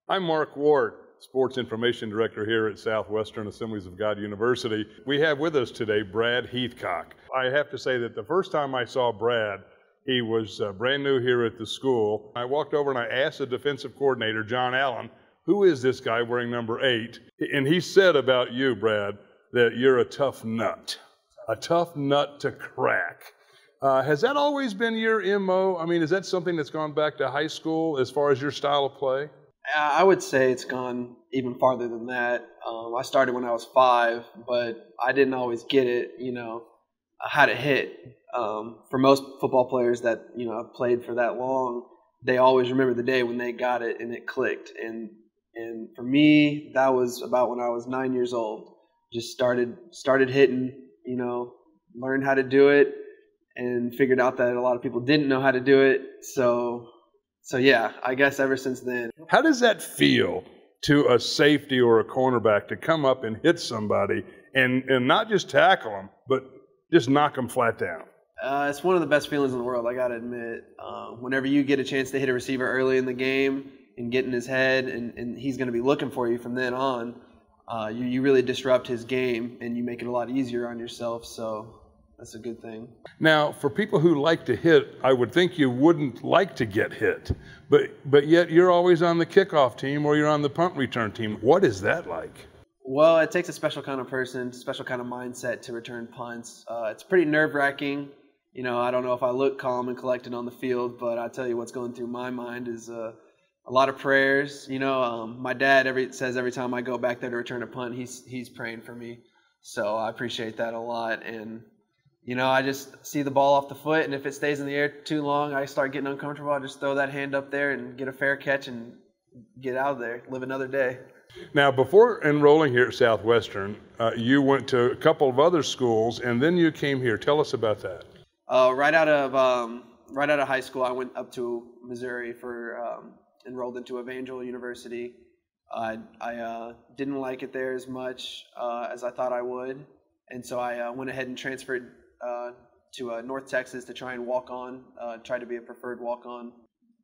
I'm Mark Ward, Sports Information Director here at Southwestern Assemblies of God University. We have with us today Brad Heathcock. I have to say that the first time I saw Brad, he was brand new here at the school. I walked over and I asked the defensive coordinator, John Allen, who is this guy wearing number 8? And he said about you, Brad, that you're a tough nut to crack. Has that always been your MO? I mean, is that something that's gone back to high school as far as your style of play? I would say it's gone even farther than that. I started when I was 5, but I didn't always get it, how to hit. For most football players that, have played for that long, they always remember the day when they got it and it clicked. And for me, that was about when I was 9 years old. Just started hitting, learned how to do it and figured out that a lot of people didn't know how to do it. So yeah, I guess ever since then. How does that feel to a safety or a cornerback to come up and hit somebody and not just tackle them, but just knock them flat down? It's one of the best feelings in the world, I got to admit. Whenever you get a chance to hit a receiver early in the game and get in his head, and he's going to be looking for you from then on, you really disrupt his game and you make it a lot easier on yourself. So that's a good thing. Now, for people who like to hit, I would think you wouldn't like to get hit, but yet you're always on the kickoff team or you're on the punt return team. What is that like? Well, it takes a special kind of person, special kind of mindset to return punts. It's pretty nerve-wracking. I don't know if I look calm and collected on the field, but I tell you what's going through my mind is a lot of prayers. My dad says every time I go back there to return a punt, he's praying for me. So I appreciate that a lot. And I just see the ball off the foot, and if it stays in the air too long, I start getting uncomfortable. I just throw that hand up there and get a fair catch and get out of there, live another day. Now, before enrolling here at Southwestern, you went to a couple of other schools, and then you came here. Tell us about that. Right out of high school, I went up to Missouri enrolled into Evangel University. I didn't like it there as much as I thought I would, and so I went ahead and transferred to North Texas to try and walk on, try to be a preferred walk-on.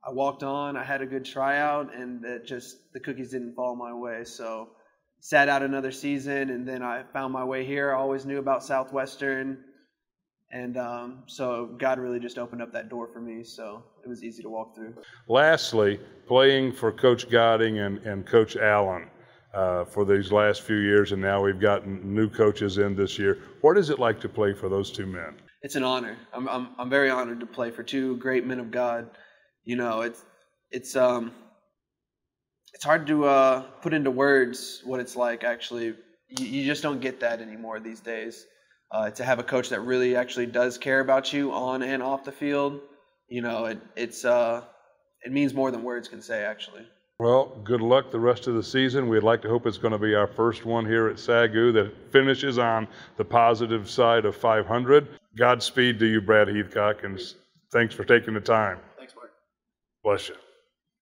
I walked on, I had a good tryout, and the cookies didn't fall my way. So sat out another season, and then I found my way here. I always knew about Southwestern, and so God really just opened up that door for me, so it was easy to walk through. Lastly, playing for Coach Godding and Coach Allen for these last few years, and now we've gotten new coaches in this year. What is it like to play for those two men? It's an honor. I'm very honored to play for two great men of God. It's hard to put into words what it's like. Actually, you just don't get that anymore these days. To have a coach that really actually does care about you on and off the field, it means more than words can say, actually. Well, good luck the rest of the season. We'd like to hope it's going to be our first one here at SAGU that finishes on the positive side of 500. Godspeed to you, Brad Heathcock, and thanks for taking the time. Thanks, Mark. Bless you.